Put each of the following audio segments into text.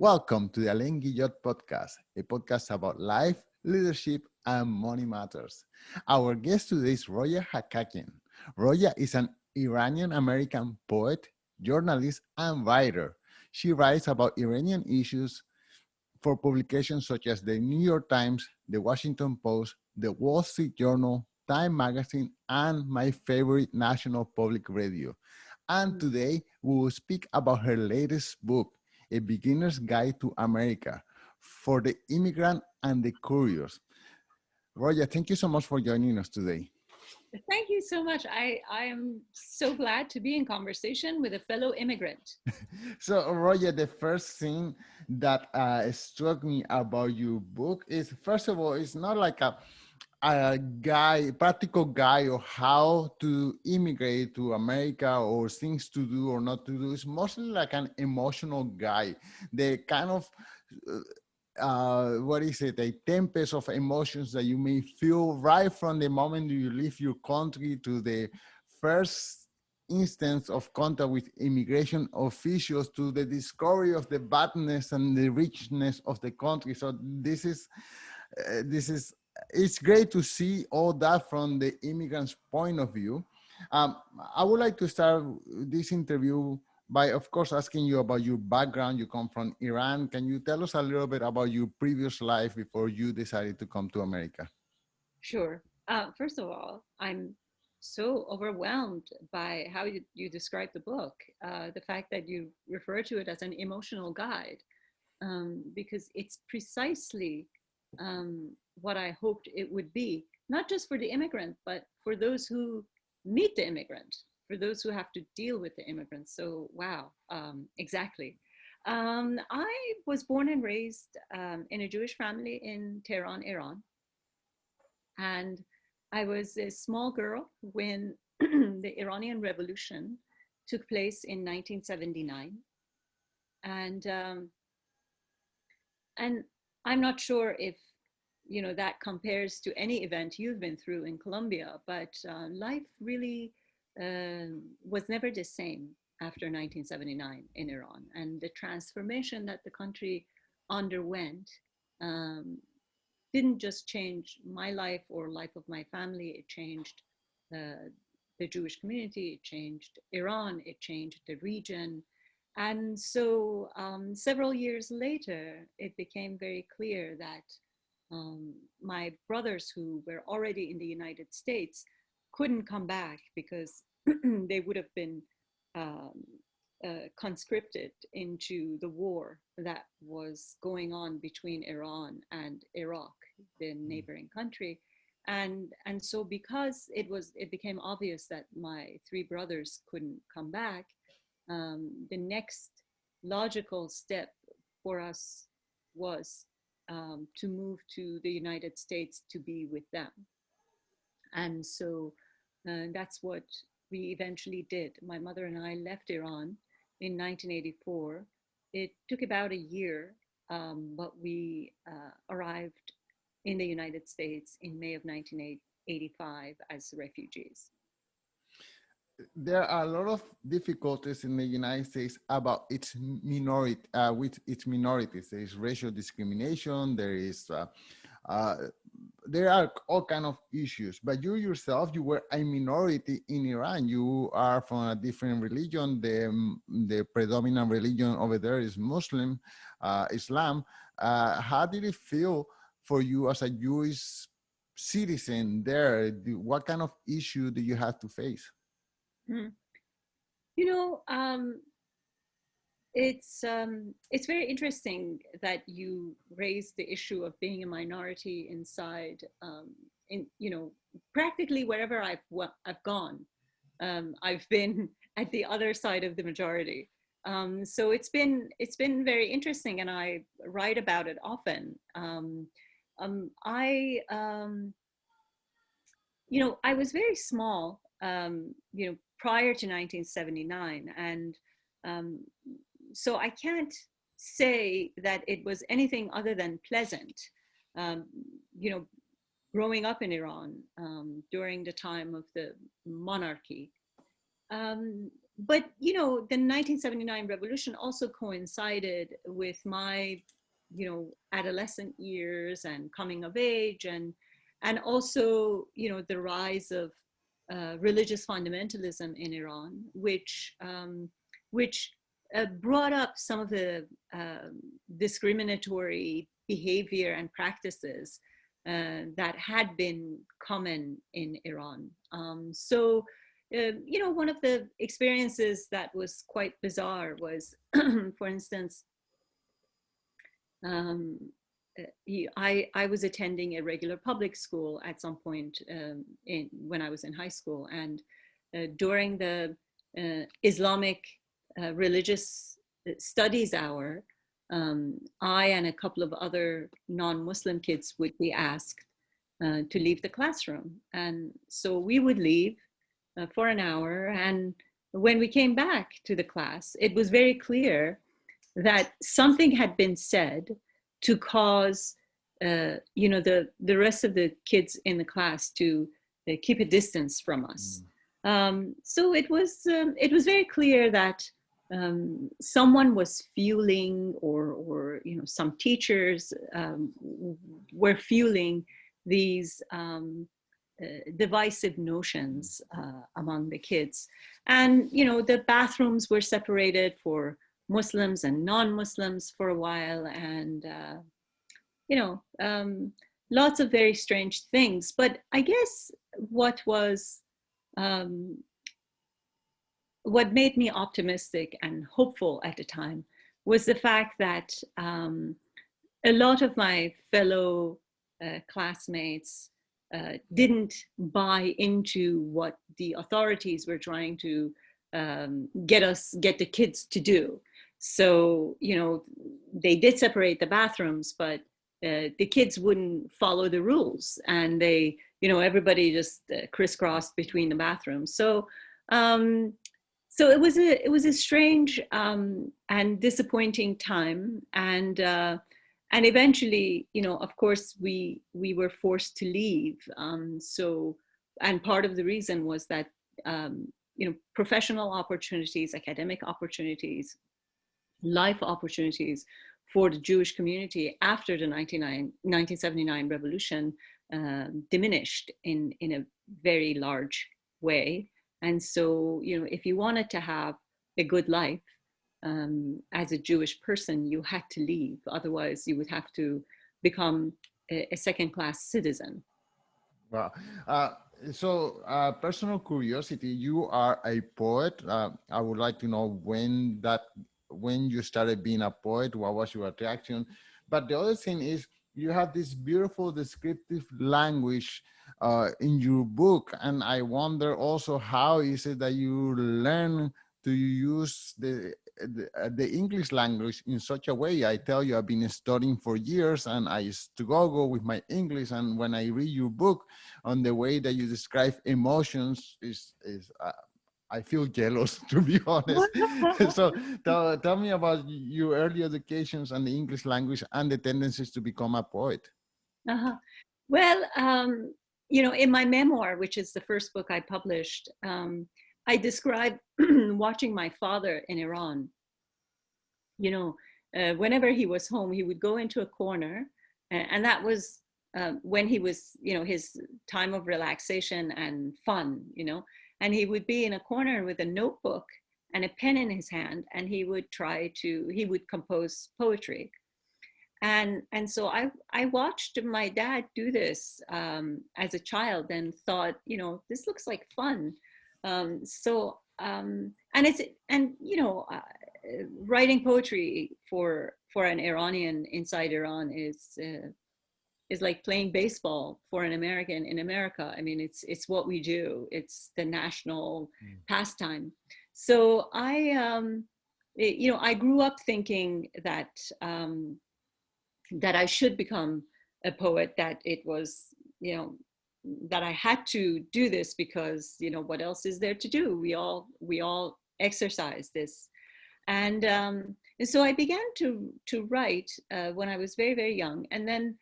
Welcome to the Alain Guillot podcast, a podcast about life, leadership, and money matters. Our guest today is Roya Hakakian. Roya is an Iranian American poet, journalist, and writer. She writes about Iranian issues for publications such as the New York Times, the Washington Post, the Wall Street Journal, Time Magazine, and my favorite, National Public Radio. And today we will speak about her latest book, A Beginner's Guide to America, for the immigrant and the curious. Roya, thank you so much for joining us today. Thank you so much. I am so glad to be in conversation with a fellow immigrant. So, Roya, the first thing that struck me about your book is, first of all, it's not like a practical guide of how to immigrate to America or things to do or not to do. It's mostly like an emotional guide. The kind of what is it, a tempest of emotions that you may feel right from the moment you leave your country to the first instance of contact with immigration officials to the discovery of the badness and the richness of the country. So this is it's great to see all that from the immigrant's point of view. I would like to start this interview by, of course, asking you about your background. You come from Iran. Can you tell us a little bit about your previous life before you decided to come to America? Sure. First of all, I'm so overwhelmed by how you describe the book, the fact that you refer to it as an emotional guide, because it's precisely what I hoped it would be, not just for the immigrant, but for those who meet the immigrant, for those who have to deal with the immigrants. So, wow, exactly. I was born and raised in a Jewish family in Tehran, Iran. And I was a small girl when the Iranian Revolution took place in 1979. And, um, and I'm not sure if that compares to any event you've been through in Colombia, but life really was never the same after 1979 in Iran. And the transformation that the country underwent um, didn't just change my life or life of my family. It changed the Jewish community, it changed Iran, it changed the region. And so several years later, it became very clear that my brothers who were already in the United States couldn't come back because they would have been um, conscripted into the war that was going on between Iran and Iraq, the neighboring country. And so because it became obvious that my three brothers couldn't come back, the next logical step for us was to move to the United States to be with them. And so that's what we eventually did. My mother and I left Iran in 1984. It took about a year, but we arrived in the United States in May of 1985 as refugees. There are a lot of difficulties in the United States about its minority, with its minorities. There is racial discrimination. Uh, there are all kind of issues. But you yourself, you were a minority in Iran. You are from a different religion. The predominant religion over there is Muslim, Islam. How did it feel for you as a Jewish citizen there? What kind of issue do you have to face? Hmm. You know, it's very interesting that you raised the issue of being a minority inside in practically wherever I've gone. I've been at the other side of the majority. So it's been very interesting, and I write about it often. I I was very small, prior to 1979, and um, so I can't say that it was anything other than pleasant. Um, you know, Growing up in Iran during the time of the monarchy, um, but you know, the 1979 revolution also coincided with my, you know, adolescent years and coming of age, and also, you know, the rise of religious fundamentalism in Iran, which brought up some of the discriminatory behavior and practices that had been common in Iran. You know, one of the experiences that was quite bizarre was, for instance, um, I was attending a regular public school at some point when I was in high school, and during the Islamic religious studies hour, I and a couple of other non-Muslim kids would be asked to leave the classroom. And so we would leave for an hour. And when we came back to the class, it was very clear that something had been said to cause you know, the rest of the kids in the class to keep a distance from us. So it was very clear that someone was fueling, or you know, some teachers were fueling these divisive notions among the kids. And you know, the bathrooms were separated for Muslims and non-Muslims for a while, and you know, lots of very strange things. But I guess what was what made me optimistic and hopeful at the time was the fact that a lot of my fellow classmates didn't buy into what the authorities were trying to get the kids to do. So, you know, they did separate the bathrooms, but the kids wouldn't follow the rules, and they, you know, everybody just crisscrossed between the bathrooms. Um, so it was a strange and disappointing time, and eventually, you know, of course, we were forced to leave. So, and part of the reason was that you know, professional opportunities, academic opportunities, life opportunities for the Jewish community after the 1979 revolution diminished in a very large way. And so, you know, if you wanted to have a good life as a Jewish person, you had to leave. Otherwise, you would have to become a second-class citizen. Wow. Personal curiosity, you are a poet. I would like to know when you started being a poet, what was your attraction? But the other thing is, you have this beautiful descriptive language in your book. And I wonder also, how is it that you learn to use the English language in such a way? I tell you, I've been studying for years and I struggle with my English. And when I read your book, on the way that you describe emotions, is I feel jealous, to be honest. So tell me about your early educations and the English language and the tendencies to become a poet. Uh-huh. Well, you know, in my memoir, which is the first book I published, I describe watching my father in Iran. You know, whenever he was home, he would go into a corner, and that was when he was, you know, his time of relaxation and fun, you know, and he would be in a corner with a notebook and a pen in his hand, and he would compose poetry. And so I watched my dad do this as a child and thought, you know, this looks like fun. And it's, and you know, writing poetry for an Iranian inside Iran is like playing baseball for an American in America. I mean, it's what we do. It's the national pastime. So you know, I grew up thinking that that I should become a poet. That it was, you know, that I had to do this because, you know, what else is there to do? We all exercise this. And so I began to write when I was very, very young. And then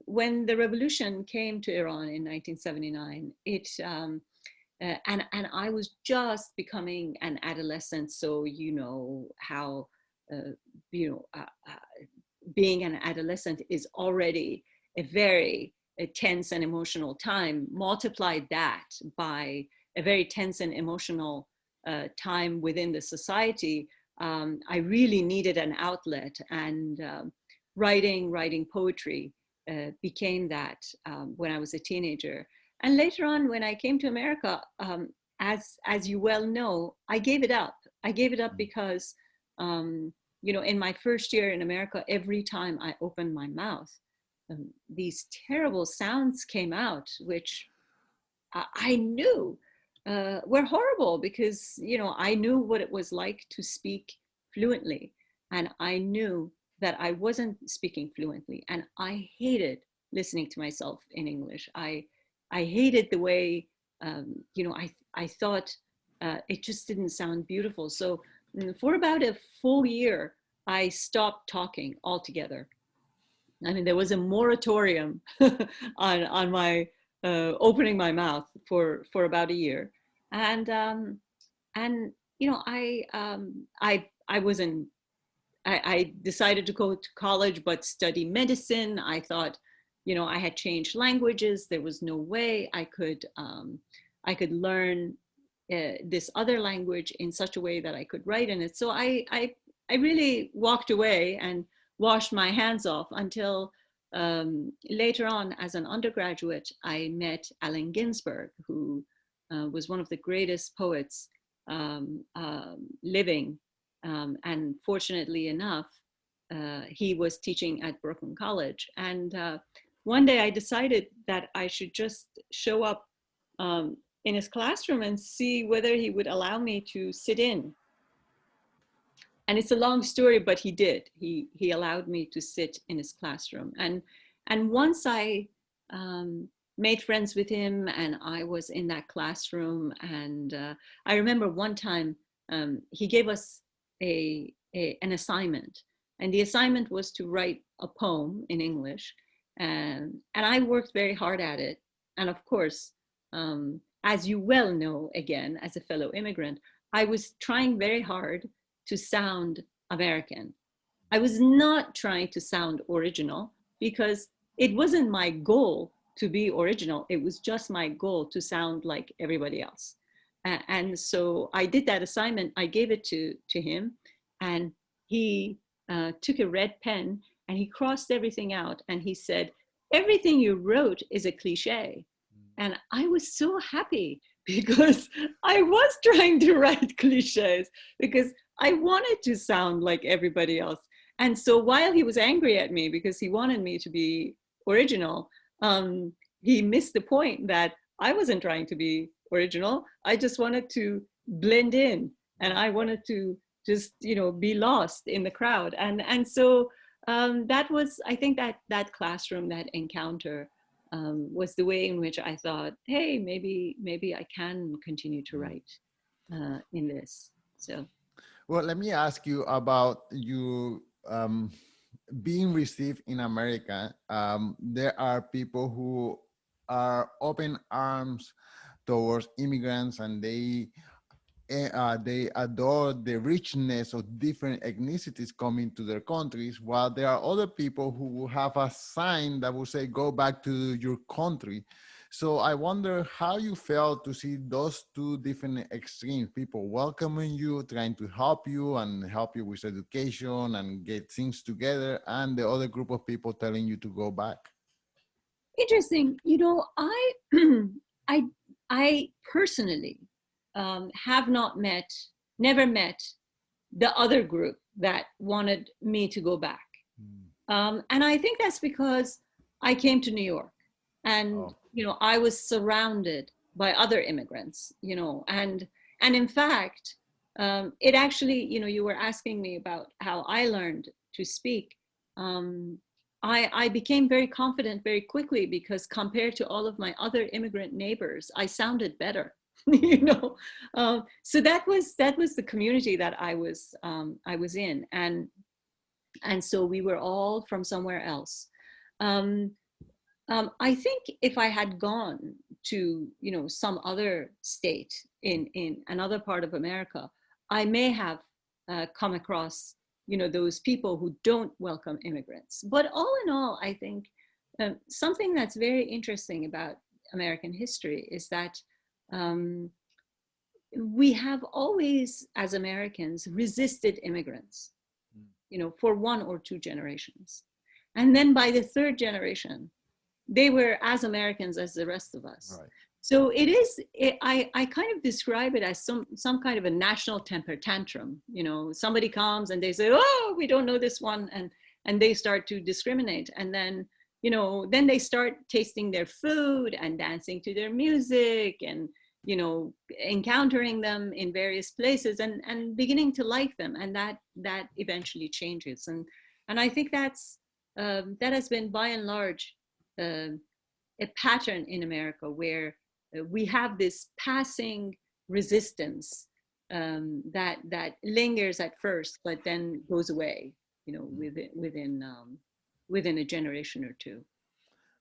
when the revolution came to Iran in 1979, And I was just becoming an adolescent, so you know how uh, you know being an adolescent is already a very tense and emotional time. Multiply that by a very tense and emotional time within the society. I really needed an outlet, and writing poetry became that when I was a teenager. And later on, when I came to America, as you well know, I gave it up. I gave it up because, in my first year in America, every time I opened my mouth, these terrible sounds came out, which I knew were horrible, because I knew what it was like to speak fluently, and I knew that I wasn't speaking fluently, and I hated listening to myself in English. I hated the way I thought it just didn't sound beautiful. So for about a full year, I stopped talking altogether. I mean, there was a moratorium on my opening my mouth for about a year, and I wasn't. I decided to go to college, but study medicine. I thought, I had changed languages. There was no way I could learn this other language in such a way that I could write in it. So I really walked away and washed my hands off until later on, as an undergraduate, I met Allen Ginsberg, who was one of the greatest poets living. And fortunately enough, he was teaching at Brooklyn College. And one day I decided that I should just show up in his classroom and see whether he would allow me to sit in. And it's a long story, but he did. He allowed me to sit in his classroom. And once I made friends with him, and I was in that classroom, and I remember one time he gave us an assignment, and the assignment was to write a poem in English, and I worked very hard at it. And of course, as you well know, again, as a fellow immigrant, I was trying very hard to sound American. I was not trying to sound original, because it wasn't my goal to be original. It was just my goal to sound like everybody else. And so I did that assignment. I gave it to him, and he took a red pen and he crossed everything out, and he said, "Everything you wrote is a cliche." And I was so happy, because I was trying to write cliches, because I wanted to sound like everybody else. And so while he was angry at me because he wanted me to be original, he missed the point that I wasn't trying to be original. I just wanted to blend in, and I wanted to just, be lost in the crowd. And so that was, I think, that classroom, that encounter was the way in which I thought, hey, maybe I can continue to write in this. So. Well, let me ask you about you being received in America. There are people who are open arms towards immigrants, and they adore the richness of different ethnicities coming to their countries, while there are other people who have a sign that will say, go back to your country. So I wonder how you felt to see those two different extremes, people welcoming you, trying to help you and help you with education and get things together, and the other group of people telling you to go back. Interesting. I I I personally have never met the other group that wanted me to go back. And I think that's because I came to New York, and Oh. I was surrounded by other immigrants, and in fact, it actually, you were asking me about how I learned to speak. Um, I became very confident very quickly, because compared to all of my other immigrant neighbors, I sounded better. So that was the community that I was in, and so we were all from somewhere else. Um, I think if I had gone to, you know, some other state in another part of America, I may have come across, you know, those people who don't welcome immigrants. But all in all, I think something that's very interesting about American history is that um, we have always, as Americans, resisted immigrants, you know, for one or two generations. And then by the third generation, they were as Americans as the rest of us. Right. So it is, I kind of describe it as some kind of a national temper tantrum. You know, somebody comes and they say, oh, we don't know this one. And they start to discriminate. And then, you know, then they start tasting their food and dancing to their music and, you know, encountering them in various places and beginning to like them. And that eventually changes. And I think that has been by and large a pattern in America where we have this passing resistance that lingers at first, but then goes away, you know, within a generation or two.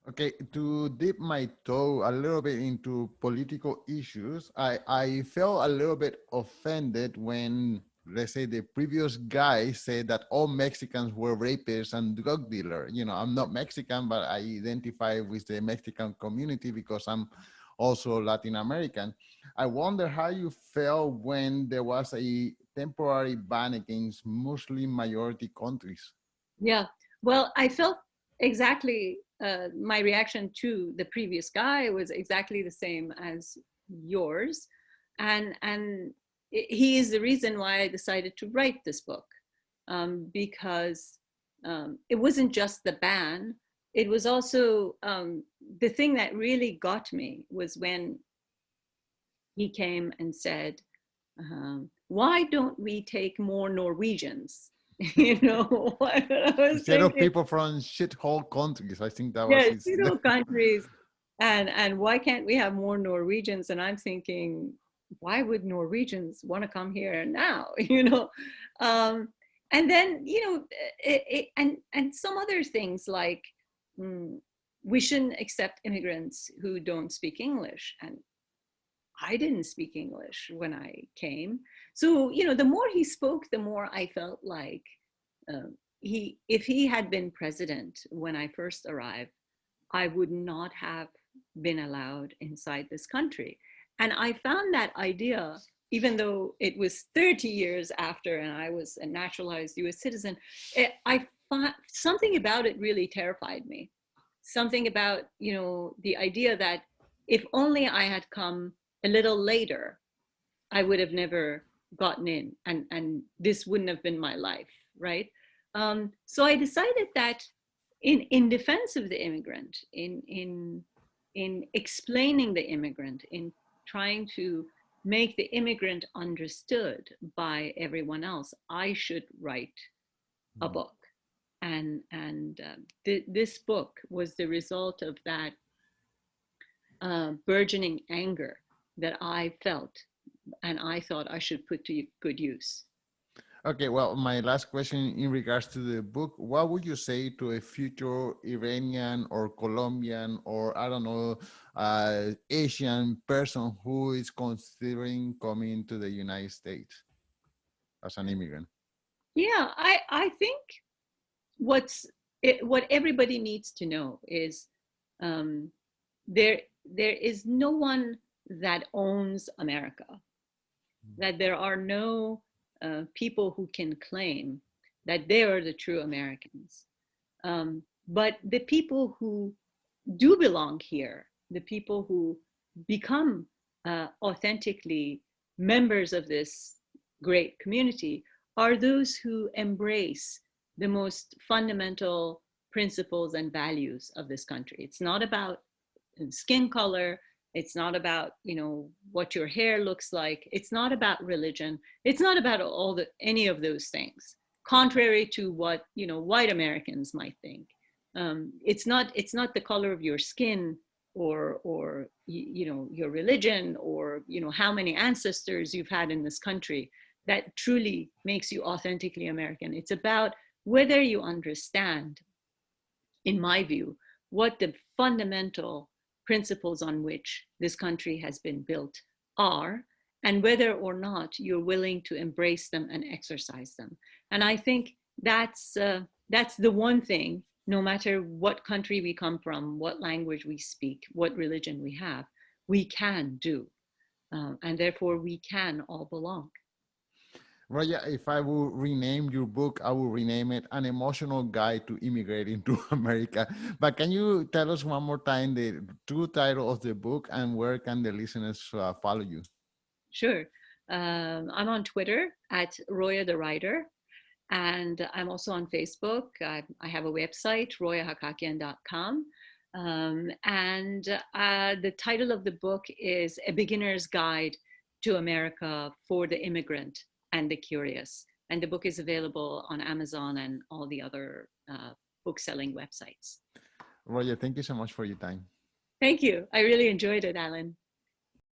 Okay, to dip my toe a little bit into political issues, I felt a little bit offended when, let's say, the previous guy said that all Mexicans were rapists and drug dealers. You know, I'm not Mexican, but I identify with the Mexican community because I'm also Latin American. I wonder how you felt when there was a temporary ban against Muslim majority countries. Yeah. Well, I felt exactly my reaction to the previous guy was exactly the same as yours, and he is the reason why I decided to write this book, because it wasn't just the ban. It was also the thing that really got me was when he came and said, "Why don't we take more Norwegians?" You know, I was Instead of thinking, people from shithole countries, I think that was yes, his. you know, countries, and why can't we have more Norwegians? And I'm thinking, why would Norwegians want to come here now? You know, um, and then you know, and some other things like mm, we shouldn't accept immigrants who don't speak English, and I didn't speak English when I came. So, you know, the more he spoke, the more I felt like if he had been president when I first arrived, I would not have been allowed inside this country. And I found that idea, even though it was 30 years after and I was a naturalized US citizen, I found something about it really terrified me. Something about, you know, the idea that if only I had come a little later, I would have never gotten in, and this wouldn't have been my life, right? So I decided that in defense of the immigrant, in explaining the immigrant, in trying to make the immigrant understood by everyone else, I should write a book. And this book was the result of that burgeoning anger that I felt, and I thought I should put to good use. Okay, well, my last question in regards to the book, what would you say to a future Iranian or Colombian or, I don't know, Asian person who is considering coming to the United States as an immigrant? Yeah, I think what everybody needs to know is um, there is no one that owns America, that there are no people who can claim that they are the true Americans. But the people who do belong here, the people who become authentically members of this great community, are those who embrace the most fundamental principles and values of this country. It's not about skin color. It's not about, you know, what your hair looks like. It's not about religion. It's not about any of those things, contrary to what, you know, white Americans might think. It's not the color of your skin or you know, your religion or, you know, how many ancestors you've had in this country that truly makes you authentically American. It's about whether you understand, in my view, what the fundamental principles on which this country has been built are, and whether or not you're willing to embrace them and exercise them. And I think that's the one thing, no matter what country we come from, what language we speak, what religion we have, we can do. And therefore, we can all belong. Roya, if I will rename your book, I will rename it An Emotional Guide to Immigrating to America. But can you tell us one more time the true title of the book and where can the listeners follow you? Sure. I'm on Twitter at Roya the Writer, and I'm also on Facebook. I have a website, royahakakian.com. And the title of the book is A Beginner's Guide to America for the Immigrant and the Curious. And the book is available on Amazon and all the other book selling websites. Roya, thank you so much for your time. Thank you. I really enjoyed it, Alan.